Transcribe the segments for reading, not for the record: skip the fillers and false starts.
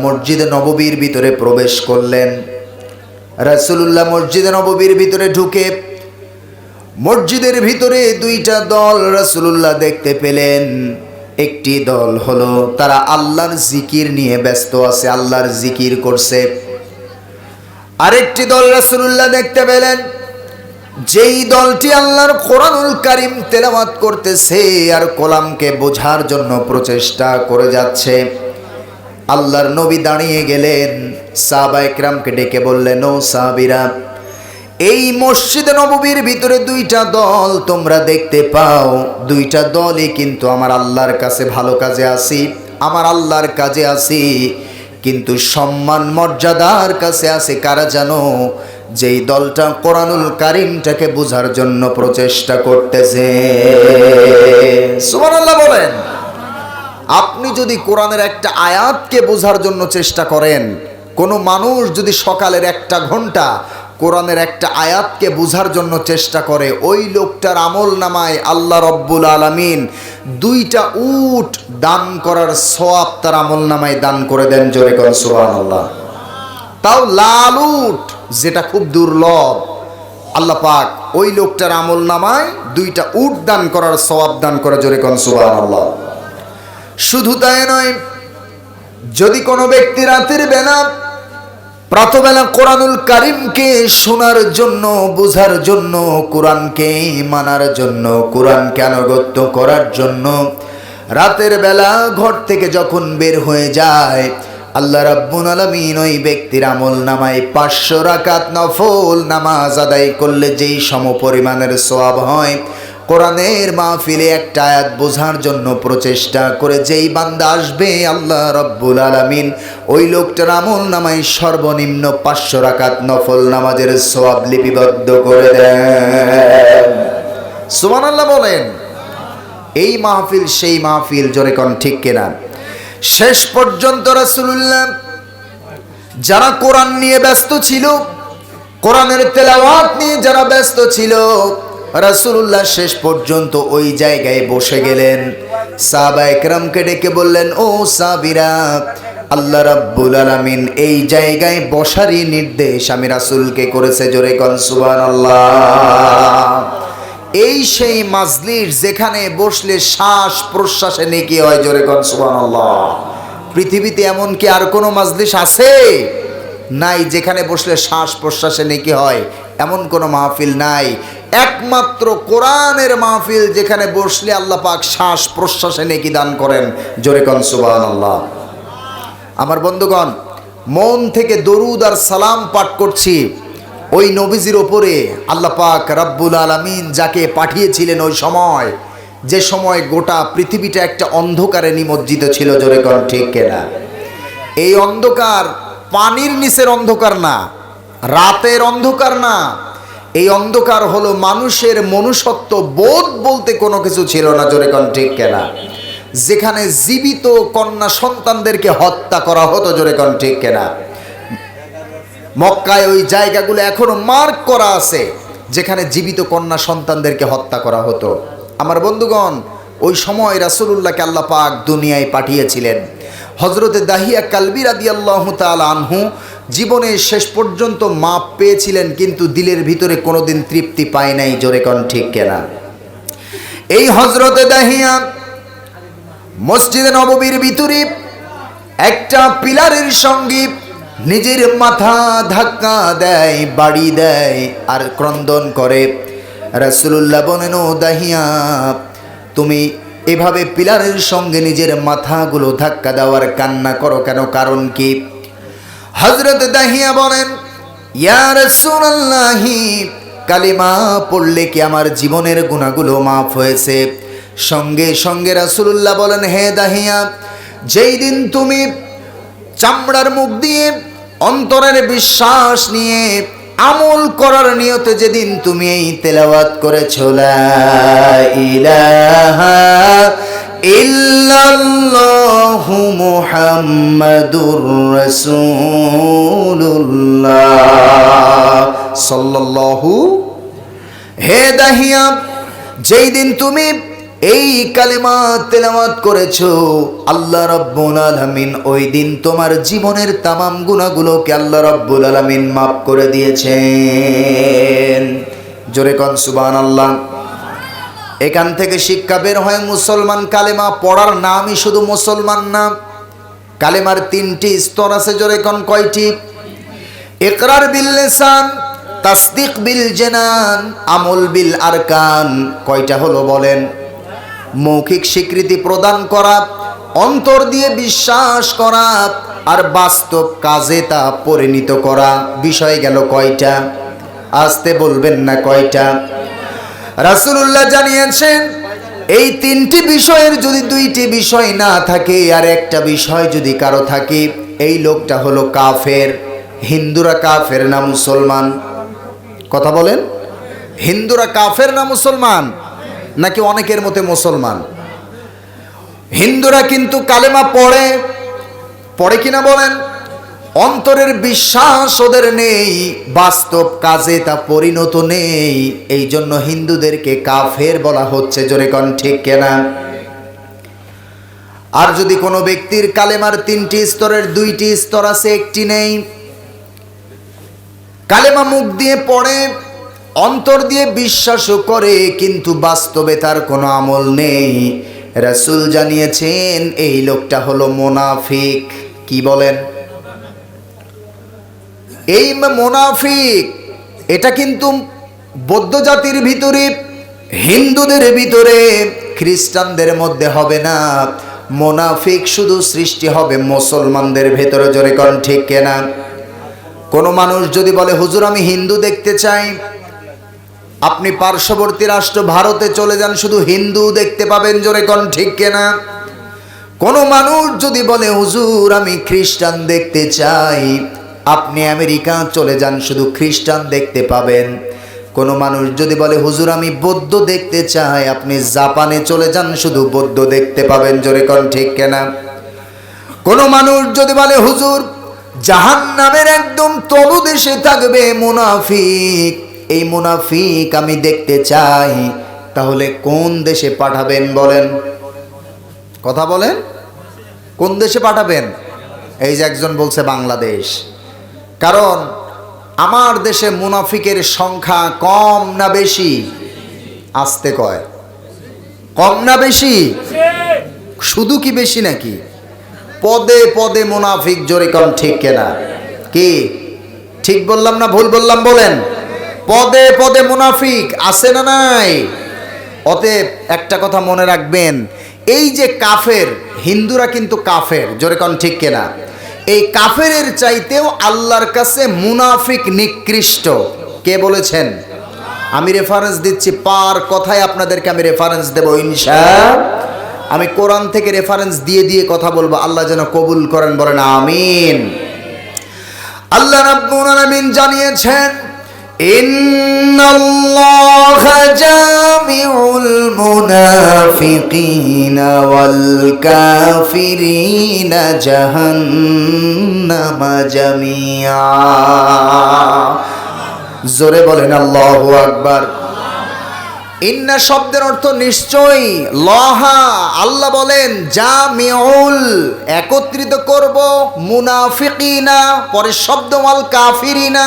মসজিদে নববীর ভিতরে প্রবেশ করলেন। রাসূলুল্লাহ মসজিদে নববীর ভিতরে ঢুকে মসজিদের ভিতরে দুইটা দল রাসূলুল্লাহ দেখতে পেলেন। একটি দল হলো তারা আল্লাহর জিকির নিয়ে ব্যস্ত আছে, আল্লাহর জিকির করছে। আরেকটি দল রাসূলুল্লাহ দেখতে পেলেন, যেই দলটি আল্লাহর কোরআনুল কারীম তেলাওয়াত করতেছে আর কোরআনকে বোঝার জন্য প্রচেষ্টা করে যাচ্ছে। আল্লাহর নবী দাঁড়িয়ে গেলেন, সাহাবায়ে কেরামকে ডেকে বললেন, ও সাহাবীরা, এই মসজিদে নববীর ভিতরে দুইটা দল তোমরা দেখতে পাও, দুইটা দলই কিন্তু আমার আল্লাহর কাছে ভালো কাজে আছি, আমার আল্লাহর কাজে আছি, কিন্তু সম্মান মর্যাদার কাছে আছে কারা জানো? যেই দলটা কোরআনুল কারীমটাকে বোঝার জন্য প্রচেষ্টা করতেছে। সুবহানাল্লাহ বলেন। আপনি যদি কোরআনের একটা আয়াতকে বোঝার জন্য চেষ্টা করেন, কোনো মানুষ যদি সকালের 1 ঘন্টা কোরআনের একটা আয়াতকে বোঝার জন্য চেষ্টা করে, ওই লোকটার আমল নামায় আল্লাহ রব্বুল আলামিন 2টা উট দান করার সওয়াব তার আমল নামায় দান করে দেন। জোরে কোন সুবহানাল্লাহ। তাও লাল উট, যেটা খুব দুর্লভ, আল্লাহ পাক ওই লোকটার আমল নামায় 2টা উট দান করার সওয়াব দান করে। জোরে কোন সুবহানাল্লাহ। শুধু তাই নয়, যদি কোনো ব্যক্তি রাতের বেলা প্রাতবেলা কোরআনুল কারীমকে শোনার জন্য, বোঝার জন্য, কোরআনকে মানার জন্য, কোরআনকে আনুগত্য করার জন্য রাতের বেলা ঘর থেকে যখন বের হয়ে যায়, আল্লাহ রাব্বুল আলামিন ওই ব্যক্তির আমল নামায় 500 রাকাত নফল নামাজ আদায় করলে যেই সমপরিমাণের সওয়াব হয়, কোরআনের মাহফিলে একটা আয়াত বোঝার জন্য প্রচেষ্টা করে যেই বান্দা আসবে, আল্লাহ রাব্বুল আলামিন ওই লোকটার আমল নামায় সর্বনিম্ন 500 রাকাত নফল নামাজের সওয়াব লিপিবদ্ধ করে দেন। সুবহানাল্লাহ বলেন। এই মাহফিল সেই মাহফিল, জোরে কোন ঠিক কিনা? শেষ পর্যন্ত রাসূলুল্লাহ যারা কোরআন নিয়ে ব্যস্ত ছিল, কোরআনের তেলাওয়াত নিয়ে যারা ব্যস্ত ছিল, রাসূলুল্লাহ শেষ পর্যন্ত ওই জায়গায় বসে গেলেন। সাহাবায়ে কেরামকে ডেকে বললেন, ও সাহাবীরা, আল্লাহ রাব্বুল আলামিন এই জায়গায় বসারই নির্দেশ আমি রাসূলকে করেছে। জোরে কোন সুবহানাল্লাহ। এই সেই মাজলিস যেখানে বসলে শ্বাস প্রশ্বাসে নেকি হয়। জোরে কোন সুবহানাল্লাহ। পৃথিবীতে এমন কি আর কোনো মাজলিস আছে? নাই, যেখানে বসলে শ্বাস প্রশ্বাসে নেকি হয় এমন কোনো মাহফিল নাই। একমাত্র কোরআনের মাহফিল, যেখানে বসলে আল্লাহ পাক শ্বাস প্রশ্বাসে নেকি দান করেন। জোরে কোন সুবহানাল্লাহ। আমার বন্ধুগণ, মন থেকে দরুদ আর সালাম পাঠ করছি ওই নবীজির ওপরে। আল্লাহ পাক রব্বুল আলামিন যাকে পাঠিয়েছিলেন ওই সময়, যে সময় গোটা পৃথিবীটা একটা অন্ধকারে নিমজ্জিত ছিল। জোরে কোন ঠিক কিনা? এই অন্ধকার পানির নিচের অন্ধকার না, রাতের অন্ধকার না, এই অন্ধকার হলো মানুষের মনুষ্যত্ব বোধ বলতে কোনো কিছু ছিল না। জোরে কোন ঠিক কিনা? যেখানে জীবিত কন্যা সন্তানদেরকে হত্যা করা হতো। জোরে কোন ঠিক কিনা? মক্কায় ওই জায়গাগুলো এখনো মার্ক করা আছে যেখানে জীবিত কন্যা সন্তানদেরকে হত্যা করা হতো। আমার বন্ধুগণ, ওই সময় রাসূলুল্লাহকে আল্লাহ পাক দুনিয়ায় পাঠিয়েছিলেন। হযরতে দাহিয়া কালবি রাদিয়াল্লাহু তাআলা আনহু জীবনের শেষ পর্যন্ত মাপ পেয়েছিলেন, কিন্তু দিলের ভিতরে কোনোদিন তৃপ্তি পায় নাই। জোরে কোন ঠিক কিনা? এই হযরতে দাহিয়া মসজিদে নববীর ভিতরে একটা পিলারের সঙ্গে নিজের মাথা ধাক্কা দেয়, বাড়ি দেয় আর ক্রন্দন করে। রাসূলুল্লাহ বলেন, ও দাহিয়া, তুমি এভাবে পিলারের সঙ্গে নিজের মাথাগুলো ধাক্কা দেওয়ার কান্না করো কেন? কারণ কি? হযরত দাহিয়া বলেন, ইয়া রাসূলুল্লাহ, কালিমা পড়লে কি আমার জীবনের গুনাহগুলো মাফ হয়েছে? সঙ্গে সঙ্গে রাসূলুল্লাহ বলেন, হে দাহিয়া, যেই দিন তুমি চামড়ার মুখ দিয়ে অন্তরের বিশ্বাস নিয়ে আমল করার নিয়তে যেদিন তুমি এই তেলাওয়াত করেছো, লা ইলাহা ইল্লাল্লাহু মুহাম্মাদুর রাসূলুল্লাহ সাল্লাল্লাহু। হে দাহিয়া, যেই দিন তুমি এই কালেমা তেলাওয়াত করেছো, আল্লাহ রাব্বুল আলামিন ওই দিন তোমার জীবনের তামাম গুনাহগুলোকে আল্লাহ রাব্বুল আলামিন মাফ করে দিয়েছেন। জোরে কোন সুবহানাল্লাহ। এখান থেকে শিক্ষা বের হয়, মুসলমান কালেমা পড়ার নামই শুধু মুসলমান না, কালেমার 3টি স্তর আছে। জোরে কোন কয়টি? ইকরার বিল লিসান, তাসদিক বিল জানান, আমল বিল আরকান। কয়টা হলো বলেন? মৌখিক স্বীকৃতি প্রদান করা, অন্তর দিয়ে বিশ্বাস করা, আর বাস্তব কাজে তা পরিণত করা। বিষয় গেল কয়টা? আসতে বলবেন না কয়টা? রাসূলুল্লাহ জানিয়েছেন এই 3টি বিষয়ের যদি 2টি বিষয় না থাকে আর একটা বিষয় যদি কারো থাকে, এই লোকটা হলো কাফের। হিন্দুরা কাফের না মুসলমান? কথা বলেন, হিন্দুরা কাফের না মুসলমান? নাকি অনেকের মতে মুসলমান? হিন্দুরা কিন্তু কালেমা পড়ে, পড়ে কিনা বলেন? অন্তরের বিশ্বাস ওদের নেই, বাস্তব কাজে তা পরিণত নেই, এই জন্য হিন্দুদেরকে কাফের বলা হচ্ছে। জোরে কোন ঠিক কিনা? আর যদি কোনো ব্যক্তির কালেমার 3টি স্তরের 2টি স্তর আছে, একটি নেই, কালেমা মুখ দিয়ে পড়ে, অন্তর দিয়ে বিশ্বাসও করে, কিন্তু বাস্তবে তার কোনো আমল নেই, রাসূল জানিয়েছেন এই লোকটা হলো মুনাফিক। কি বলেন? এই মুনাফিক, এটা কিন্তু বৌদ্ধ জাতির ভিতরে, হিন্দুদের ভিতরে, খ্রিস্টানদের মধ্যে হবে না। মুনাফিক শুধু সৃষ্টি হবে মুসলমানদের ভেতরে। জোরে কোন ঠিক কিনা? কোনো মানুষ যদি বলে হুজুর আমি হিন্দু দেখতে চাই, আপনি পার্শ্ববর্তী রাষ্ট্র ভারতে চলে যান, শুধু হিন্দু দেখতে পাবেন। জোরে কোন ঠিক কিনা? কোনো মানুষ যদি বলে হুজুর আমি খ্রিস্টান দেখতে চাই, আপনি আমেরিকা চলে যান, শুধু খ্রিস্টান দেখতে পাবেন। কোনো মানুষ যদি বলে হুজুর আমি বৌদ্ধ দেখতে চাই, আপনি জাপানে চলে যান, শুধু বৌদ্ধ দেখতে পাবেন। জোরে কোন ঠিক কিনা? কোনো মানুষ যদি বলে হুজুর জাহান্নামের একদম তলদেশে থাকবে মুনাফিক, এই মুনাফিক আমি দেখতে চাই, তাহলে কোন দেশে পাঠাবেন বলেন? কথা বলেন, কোন দেশে পাঠাবেন? এই যে একজন বলছে বাংলাদেশ, কারণ আমার দেশে মুনাফিকের সংখ্যা কম না বেশি? আসতে কয়, কম না বেশি? শুধু কি বেশি নাকি? পদে পদে মুনাফিক। জোরে কোন ঠিক কিনা? কি ঠিক বললাম না ভুল বললাম বলেন? পদে পদে মুনাফিক আছে না নাই? অতএব একটা কথা মনে রাখবেন, এই যে কাফের, হিন্দুরা কিন্তু কাফের। জোরে কোন ঠিক কিনা? এই কাফেরের চাইতেও আল্লাহর কাছে মুনাফিক নিকৃষ্ট। কে বলেছেন? আমি রেফারেন্স দিচ্ছি, পার কথায় আপনাদেরকে আমি রেফারেন্স দেব ইনশাআল্লাহ। আমি কোরআন থেকে রেফারেন্স দিয়ে দিয়ে কথা বলবো, আল্লাহ যেন কবুল করেন, বলেন আমিন। আল্লাহ রাব্বুল আলামিন জানিয়েছেন ইন্নাল্লাহা জামিউল মুনাফিকিনা ওয়াল কাফিরিনা জাহান্নামা জামিআ। জোরে বলেন আল্লাহু আকবার। ইন্না শব্দের অর্থ নিশ্চয়ই, লহা আল্লাহ বলেন জামিউল একত্রিত করব, মুনাফিকিনা পরে শব্দ ওয়াল কাফিরিনা।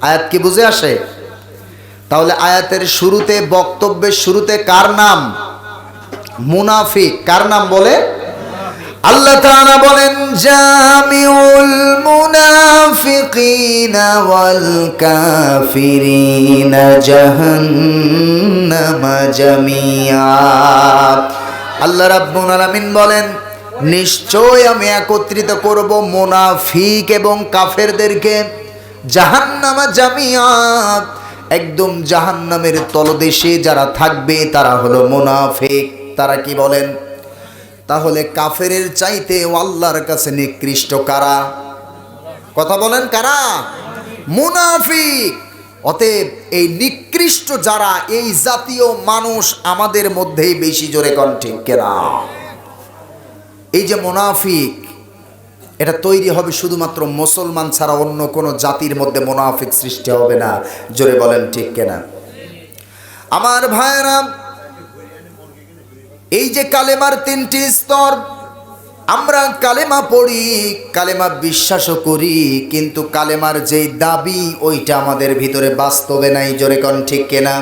আয়াত কি বুঝে আসে? তাহলে আয়াতের শুরুতে, বক্তব্যের শুরুতে কার নাম? মুনাফিক। কার নাম বলে? আল্লাহ তাআলা বলেন জামিউল মুনাফিকিনা ওয়াল কাফিরিনা জাহান্নামা জামিআ। আল্লাহ রাব্বুল আলামিন বলেন নিশ্চয় আমি একত্রিত করব মুনাফিক এবং কাফেরদেরকে জাহান্নামা জামিআ, একদম জাহান্নামের তলদেশে যারা থাকবে তারা হলো মুনাফিক। তারা কি বলেন? তাহলে কাফেরের চাইতে আল্লাহর কাছে নিকৃষ্ট কারা? কথা বলেন কারা? মুনাফিক। অতএব এই নিকৃষ্ট যারা, এই জাতীয় মানুষ আমাদের মধ্যেই বেশি। জোরে কোন ঠিক কিনা? এই যে মুনাফিক, এটা তৈরি হবে শুধুমাত্র মুসলমান ছাড়া অন্য কোনো জাতির মধ্যে মুনাফিক সৃষ্টি হবে না। জোরে বলেন ঠিক কিনা? আমার ভাইরা, এই যে কালেমার তিনটি স্তর, আমরা কালেমা পড়ি, কালেমা বিশ্বাসও করি, কিন্তু কালেমার যেই দাবি ওইটা আমাদের ভিতরে বাস্তবে নাই। জোরে কোন ঠিক কিনা?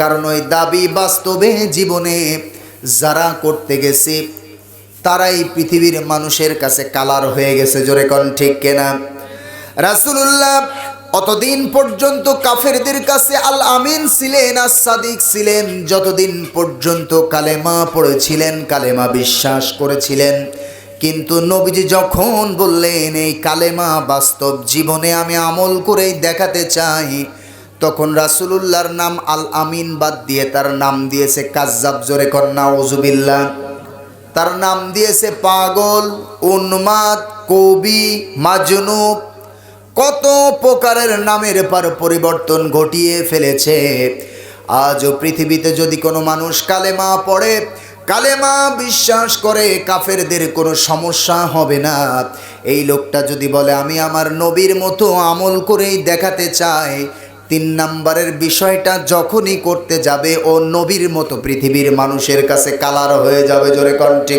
কারণ ওই দাবি বাস্তবে জীবনে যারা করতে গেছে তারাই পৃথিবীর মানুষের কাছে কালার হয়ে গেছে। জোরে কোন ঠিক কিনা? রাসূলুল্লাহ অতদিন পর্যন্ত কাফেরদের কাছে আল আমিন ছিলেন, আস সাদিক ছিলেন, যতদিন পর্যন্ত কালেমা পড়েছিলেন, কালেমা বিশ্বাস করেছিলেন। কিন্তু নবীজি যখন বললেন এই কালেমা বাস্তব জীবনে আমি আমল করেই দেখাতে চাই, তখন রাসূলুল্লাহর নাম আল আমিন বাদ দিয়ে তার নাম দিয়েছে কাজ্জাব। জোরে কর নাউজুবিল্লাহ। তার নাম দিয়েছে পাগল, উন্মাদ, কবি, মাজনুব, কত প্রকারের নামের পরিবর্তন ঘটিয়ে ফেলেছে। আজও পৃথিবীতে যদি কোনো মানুষ কালেমা পড়ে, কালেমা বিশ্বাস করে, কাফেরদের কোনো সমস্যা হবে না। এই লোকটা যদি বলে আমি আমার নবীর মতো আমল করেই দেখাতে চাই, 3 নম্বরের বিষয়টা যখনই করতে যাবে ও নবীর মতো পৃথিবীর মানুষের কাছে কালার হয়ে যাবে। জোরে কণ্ঠে